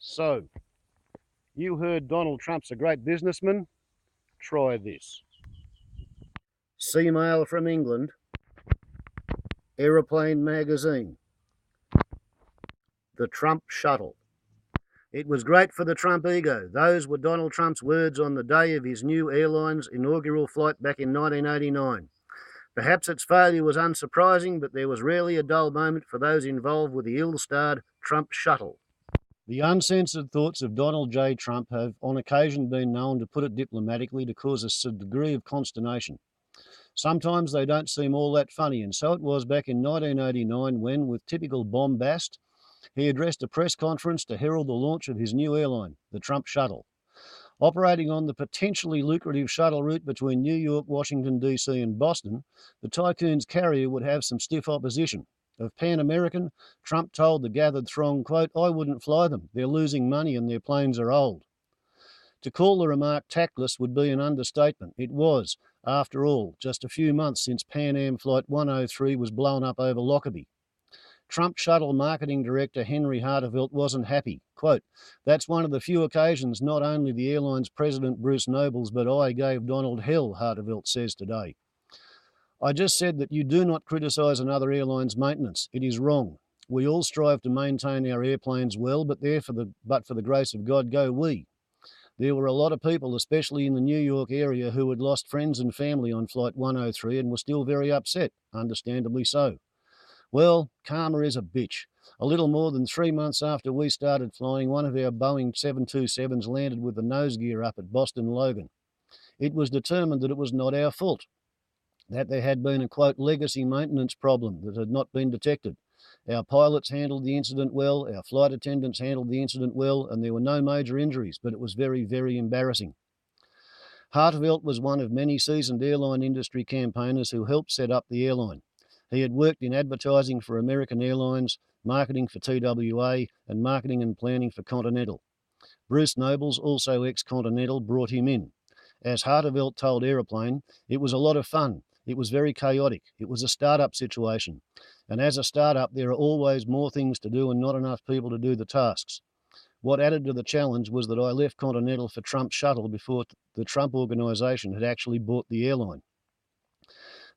So, you heard Donald Trump's a great businessman? Try this. Sea mail from England, Aeroplane Magazine, the Trump Shuttle. It was great for the Trump ego. Those were Donald Trump's words on the day of his new airline's inaugural flight back in 1989. Perhaps its failure was unsurprising, but there was rarely a dull moment for those involved with the ill-starred Trump Shuttle. The uncensored thoughts of Donald J. Trump have on occasion been known, to put it diplomatically, to cause us a degree of consternation. Sometimes they don't seem all that funny, and so it was back in 1989 when, with typical bombast, he addressed a press conference to herald the launch of his new airline, the Trump Shuttle. Operating on the potentially lucrative shuttle route between New York, Washington, D.C. and Boston, the Tycoon's carrier would have some stiff opposition. Of Pan American, Trump told the gathered throng, quote, "I wouldn't fly them. They're losing money and their planes are old." To call the remark tactless would be an understatement. It was, after all, just a few months since Pan Am Flight 103 was blown up over Lockerbie. Trump Shuttle marketing director Henry Harteveldt wasn't happy. Quote, "That's one of the few occasions not only the airline's president Bruce Nobles but I gave Donald hell," Harteveldt says today. "I just said that you do not criticise another airline's maintenance. It is wrong. We all strive to maintain our airplanes well, but for the grace of God go we." There were a lot of people, especially in the New York area, who had lost friends and family on Flight 103 and were still very upset, understandably so. Well, karma is a bitch. A little more than 3 months after we started flying, one of our Boeing 727s landed with the nose gear up at Boston Logan. It was determined that it was not our fault, that there had been a, quote, legacy maintenance problem that had not been detected. Our pilots handled the incident well, our flight attendants handled the incident well, and there were no major injuries, but it was very, very embarrassing. Harteveldt was one of many seasoned airline industry campaigners who helped set up the airline. He had worked in advertising for American Airlines, marketing for TWA, and marketing and planning for Continental. Bruce Nobles, also ex-Continental, brought him in. As Harteveldt told Aeroplane, "It was a lot of fun. It was very chaotic. It was a startup situation. And as a startup, there are always more things to do and not enough people to do the tasks. What added to the challenge was that I left Continental for Trump Shuttle before the Trump organization had actually bought the airline."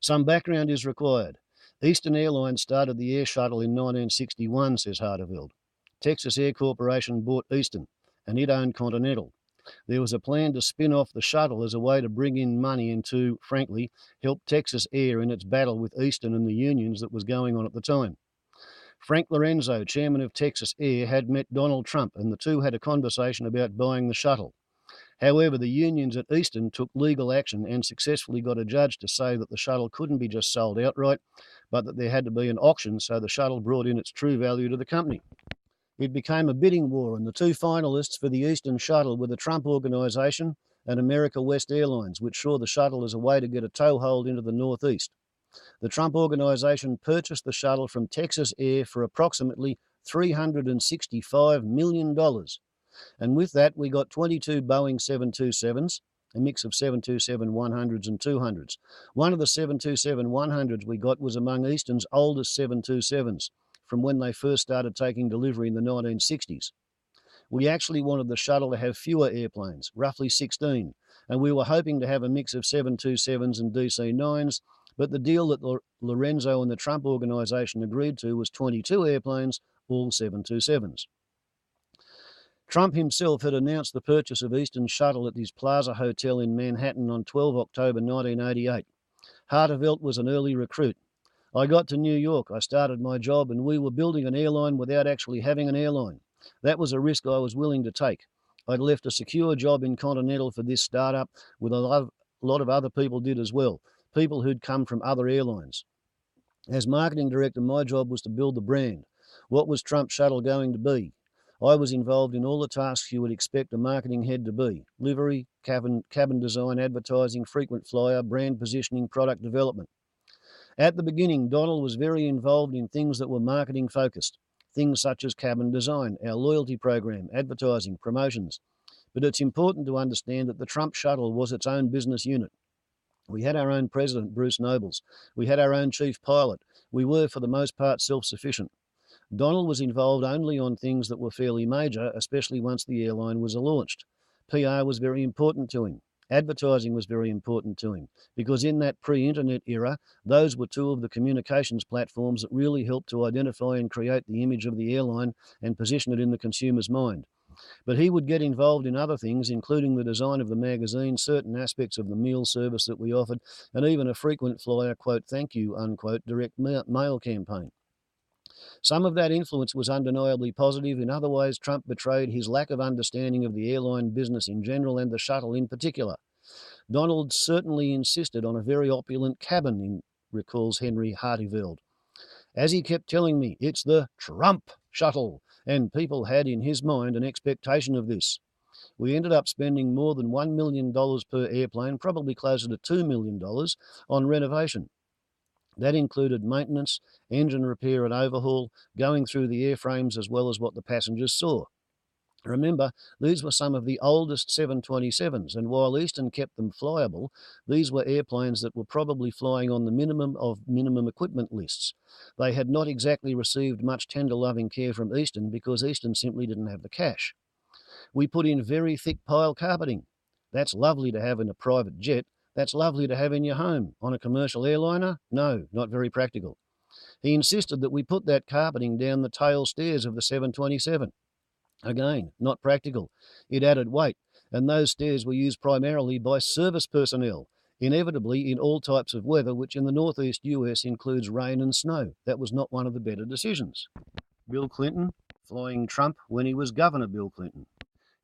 Some background is required. Eastern Airlines started the Air Shuttle in 1961, says Harteveldt. Texas Air Corporation bought Eastern, and it owned Continental. There was a plan to spin off the shuttle as a way to bring in money and to, frankly, help Texas Air in its battle with Eastern and the unions that was going on at the time. Frank Lorenzo, chairman of Texas Air, had met Donald Trump, and the two had a conversation about buying the shuttle. However, the unions at Eastern took legal action and successfully got a judge to say that the shuttle couldn't be just sold outright, but that there had to be an auction so the shuttle brought in its true value to the company. It became a bidding war, and the two finalists for the Eastern Shuttle were the Trump Organization and America West Airlines, which saw the shuttle as a way to get a toehold into the Northeast. The Trump Organization purchased the shuttle from Texas Air for approximately $365 million. And with that, we got 22 Boeing 727s, a mix of 727-100s and 200s. One of the 727-100s we got was among Eastern's oldest 727s, from when they first started taking delivery in the 1960s. We actually wanted the shuttle to have fewer airplanes, roughly 16, and we were hoping to have a mix of 727s and DC-9s, but the deal that Lorenzo and the Trump Organization agreed to was 22 airplanes, all 727s. Trump himself had announced the purchase of Eastern Shuttle at his Plaza Hotel in Manhattan on 12 October 1988. Harteveldt was an early recruit. "I got to New York, I started my job, and we were building an airline without actually having an airline. That was a risk I was willing to take. I'd left a secure job in Continental for this startup, with a lot of other people did as well, people who'd come from other airlines. As marketing director, my job was to build the brand. What was Trump Shuttle going to be? I was involved in all the tasks you would expect a marketing head to be: livery, cabin design, advertising, frequent flyer, brand positioning, product development. At the beginning, Donald was very involved in things that were marketing focused, things such as cabin design, our loyalty program, advertising, promotions. But it's important to understand that the Trump Shuttle was its own business unit. We had our own president, Bruce Nobles. We had our own chief pilot. We were, for the most part, self-sufficient. Donald was involved only on things that were fairly major, especially once the airline was launched. PR was very important to him. Advertising was very important to him, because in that pre-internet era, those were two of the communications platforms that really helped to identify and create the image of the airline and position it in the consumer's mind. But he would get involved in other things, including the design of the magazine, certain aspects of the meal service that we offered, and even a frequent flyer, quote, thank you, unquote, direct mail campaign. Some of that influence was undeniably positive. In other ways, Trump betrayed his lack of understanding of the airline business in general and the shuttle in particular. Donald certainly insisted on a very opulent cabin, recalls Henry Harteveld. As he kept telling me, it's the Trump Shuttle, and people had in his mind an expectation of this. We ended up spending more than $1 million per airplane, probably closer to $2 million, on renovation. That included maintenance, engine repair and overhaul, going through the airframes as well as what the passengers saw. Remember, these were some of the oldest 727s, and while Eastern kept them flyable, these were airplanes that were probably flying on the minimum of minimum equipment lists. They had not exactly received much tender loving care from Eastern because Eastern simply didn't have the cash. We put in very thick pile carpeting. That's lovely to have in a private jet. That's lovely to have in your home. On a commercial airliner? No, not very practical. He insisted that we put that carpeting down the tail stairs of the 727. Again, not practical. It added weight, and those stairs were used primarily by service personnel, inevitably in all types of weather, which in the northeast US includes rain and snow. That was not one of the better decisions. Bill Clinton, flying Trump when he was Governor Bill Clinton.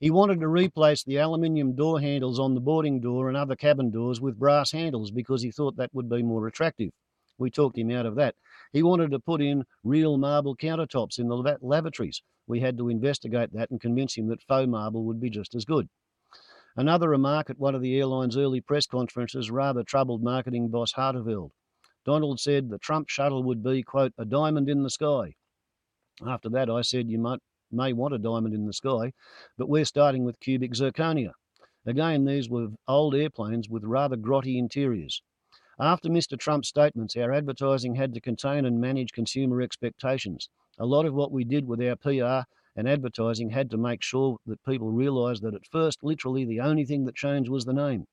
He wanted to replace the aluminium door handles on the boarding door and other cabin doors with brass handles because he thought that would be more attractive. We talked him out of that. He wanted to put in real marble countertops in the lavatories. We had to investigate that and convince him that faux marble would be just as good. Another remark at one of the airline's early press conferences rather troubled marketing boss Harteveld. Donald said the Trump Shuttle would be, quote, a diamond in the sky. After that, I said you may want a diamond in the sky, but we're starting with cubic zirconia. Again, these were old airplanes with rather grotty interiors. After Mr. Trump's statements, our advertising had to contain and manage consumer expectations. A lot of what we did with our PR and advertising had to make sure that people realised that at first, literally, the only thing that changed was the name.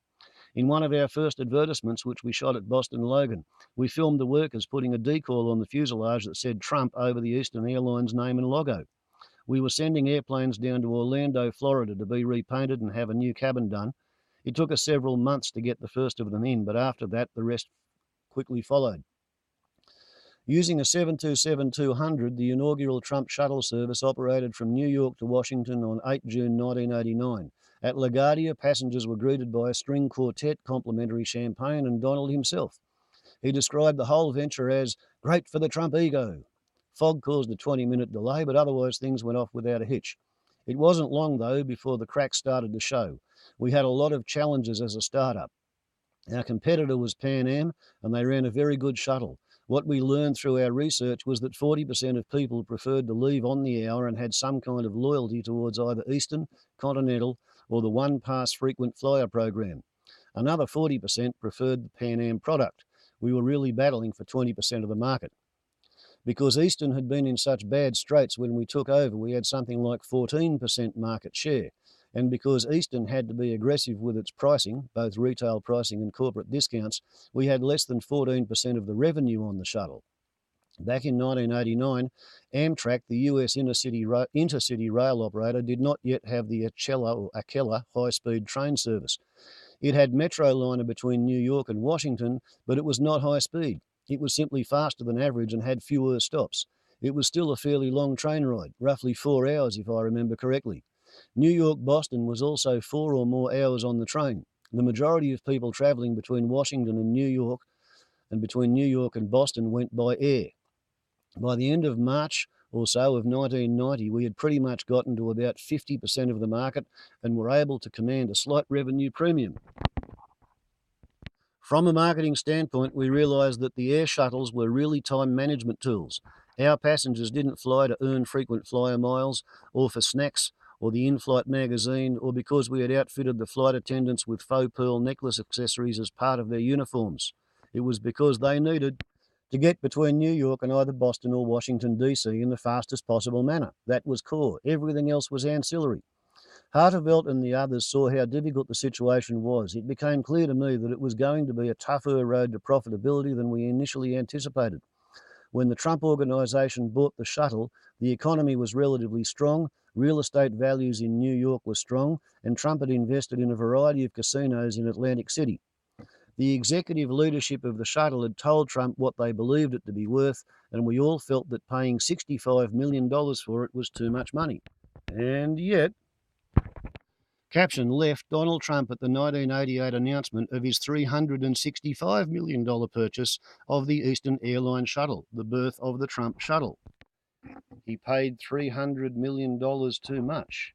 In one of our first advertisements, which we shot at Boston Logan, we filmed the workers putting a decal on the fuselage that said Trump over the Eastern Airlines name and logo. We were sending airplanes down to Orlando, Florida to be repainted and have a new cabin done. It took us several months to get the first of them in, but after that, the rest quickly followed. Using a 727-200, the inaugural Trump Shuttle service operated from New York to Washington on 8 June 1989. At LaGuardia, passengers were greeted by a string quartet, complimentary champagne, and Donald himself. He described the whole venture as great for the Trump ego. Fog caused a 20-minute delay, but otherwise things went off without a hitch. It wasn't long, though, before the cracks started to show. We had a lot of challenges as a startup. Our competitor was Pan Am, and they ran a very good shuttle. What we learned through our research was that 40% of people preferred to leave on the hour and had some kind of loyalty towards either Eastern, Continental, or the one-pass frequent flyer program. Another 40% preferred the Pan Am product. We were really battling for 20% of the market. Because Eastern had been in such bad straits when we took over, we had something like 14% market share. And because Eastern had to be aggressive with its pricing, both retail pricing and corporate discounts, we had less than 14% of the revenue on the shuttle. Back in 1989, Amtrak, the US intercity rail operator, did not yet have the Acela high-speed train service. It had Metroliner between New York and Washington, but it was not high speed. It was simply faster than average and had fewer stops. It was still a fairly long train ride, roughly 4 hours if I remember correctly. New York-Boston was also 4 or more hours on the train. The majority of people travelling between Washington and New York and between New York and Boston went by air. By the end of March or so of 1990, we had pretty much gotten to about 50% of the market and were able to command a slight revenue premium. From a marketing standpoint, we realised that the air shuttles were really time management tools. Our passengers didn't fly to earn frequent flyer miles or for snacks or the in-flight magazine or because we had outfitted the flight attendants with faux pearl necklace accessories as part of their uniforms. It was because they needed to get between New York and either Boston or Washington, D.C. in the fastest possible manner. That was core. Everything else was ancillary. Hartevelt and the others saw how difficult the situation was. It became clear to me that it was going to be a tougher road to profitability than we initially anticipated. When the Trump organisation bought the shuttle, the economy was relatively strong, real estate values in New York were strong, and Trump had invested in a variety of casinos in Atlantic City. The executive leadership of the shuttle had told Trump what they believed it to be worth, and we all felt that paying $65 million for it was too much money. And yet, caption left Donald Trump at the 1988 announcement of his $365 million purchase of the Eastern Airlines shuttle, the birth of the Trump Shuttle. He paid $300 million too much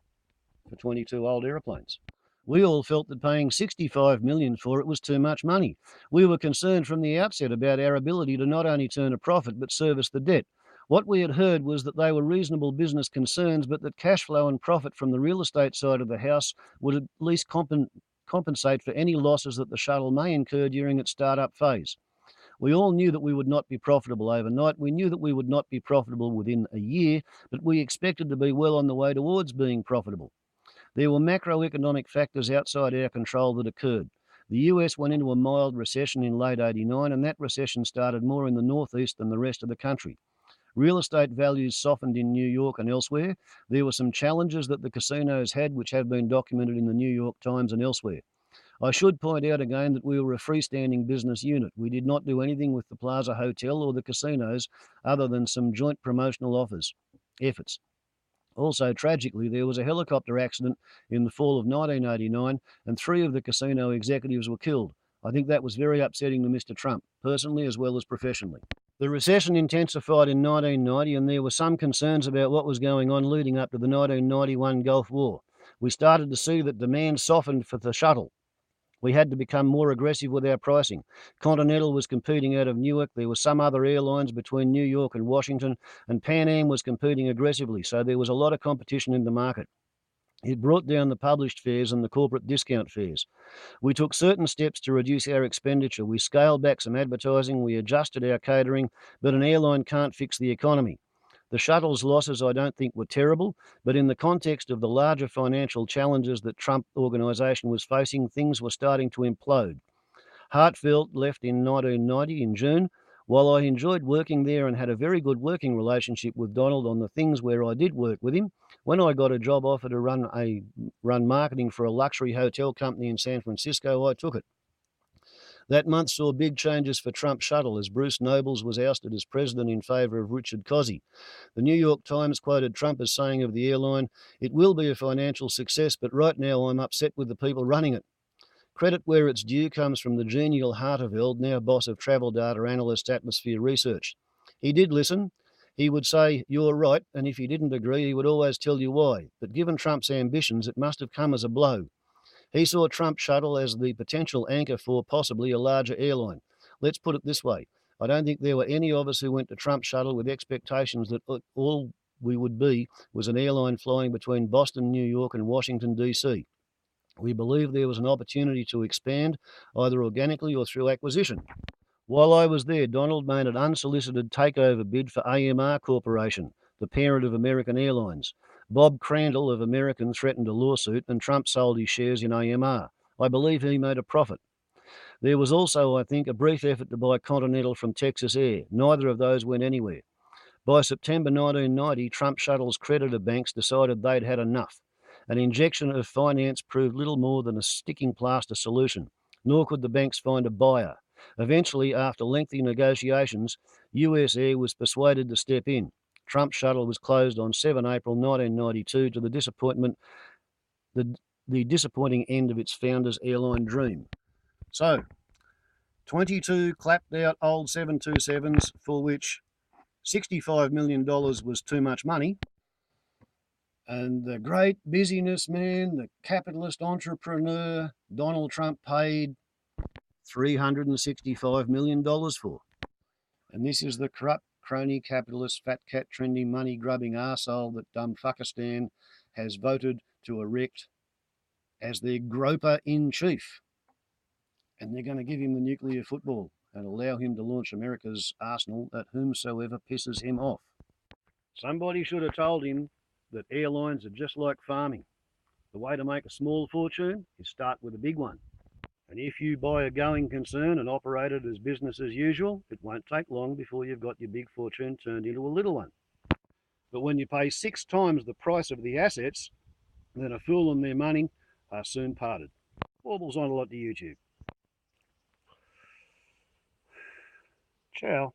for 22 old aeroplanes. We all felt that paying $65 million for it was too much money. We were concerned from the outset about our ability to not only turn a profit but service the debt. What we had heard was that they were reasonable business concerns, but that cash flow and profit from the real estate side of the house would at least compensate for any losses that the shuttle may incur during its startup phase. We all knew that we would not be profitable overnight. We knew that we would not be profitable within a year, but we expected to be well on the way towards being profitable. There were macroeconomic factors outside our control that occurred. The US went into a mild recession in late '89, and that recession started more in the Northeast than the rest of the country. Real estate values softened in New York and elsewhere. There were some challenges that the casinos had, which have been documented in the New York Times and elsewhere. I should point out again that we were a freestanding business unit. We did not do anything with the Plaza Hotel or the casinos other than some joint promotional efforts. Also, tragically, there was a helicopter accident in the fall of 1989, and 3 of the casino executives were killed. I think that was very upsetting to Mr. Trump, personally as well as professionally. The recession intensified in 1990, and there were some concerns about what was going on leading up to the 1991 Gulf War. We started to see that demand softened for the shuttle. We had to become more aggressive with our pricing. Continental was competing out of Newark. There were some other airlines between New York and Washington, and Pan Am was competing aggressively, so there was a lot of competition in the market. It brought down the published fares and the corporate discount fares. We took certain steps to reduce our expenditure. We scaled back some advertising, we adjusted our catering, but an airline can't fix the economy. The shuttle's losses I don't think were terrible, but in the context of the larger financial challenges that Trump organisation was facing, things were starting to implode. Hartevelt left in 1990 in June. While I enjoyed working there and had a very good working relationship with Donald on the things where I did work with him, when I got a job offer to run marketing for a luxury hotel company in San Francisco, I took it. That month saw big changes for Trump Shuttle as Bruce Nobles was ousted as president in favour of Richard Cozzi. The New York Times quoted Trump as saying of the airline, "It will be a financial success, but right now I'm upset with the people running it." Credit where it's due comes from the genial Hartevelt, now boss of travel data analyst Atmosphere Research. He did listen. He would say, "You're right," and if he didn't agree, he would always tell you why. But given Trump's ambitions, it must have come as a blow. He saw Trump Shuttle as the potential anchor for possibly a larger airline. Let's put it this way. I don't think there were any of us who went to Trump Shuttle with expectations that all we would be was an airline flying between Boston, New York, and Washington, D.C. We believed there was an opportunity to expand, either organically or through acquisition. While I was there, Donald made an unsolicited takeover bid for AMR Corporation, the parent of American Airlines. Bob Crandall of American threatened a lawsuit, and Trump sold his shares in AMR. I believe he made a profit. There was also, I think, a brief effort to buy Continental from Texas Air. Neither of those went anywhere. By September 1990, Trump Shuttle's creditor banks decided they'd had enough. An injection of finance proved little more than a sticking plaster solution, nor could the banks find a buyer. Eventually, after lengthy negotiations, US Air was persuaded to step in. Trump Shuttle was closed on 7 April 1992 to the disappointing end of its founder's airline dream. So, 22 clapped out old 727s for which $65 million was too much money. And the great businessman, the capitalist entrepreneur, Donald Trump paid $365 million for. And this is the corrupt, crony, capitalist, fat cat, trendy, money-grubbing arsehole that dumb Fuckistan has voted to erect as their groper-in-chief. And they're going to give him the nuclear football. and allow him to launch America's arsenal at whomsoever pisses him off. Somebody should have told him that airlines are just like farming. The way to make a small fortune is start with a big one. And if you buy a going concern and operate it as business as usual, it won't take long before you've got your big fortune turned into a little one. But when you pay 6 times the price of the assets, then a fool and their money are soon parted. Warbles on a lot to YouTube. Ciao.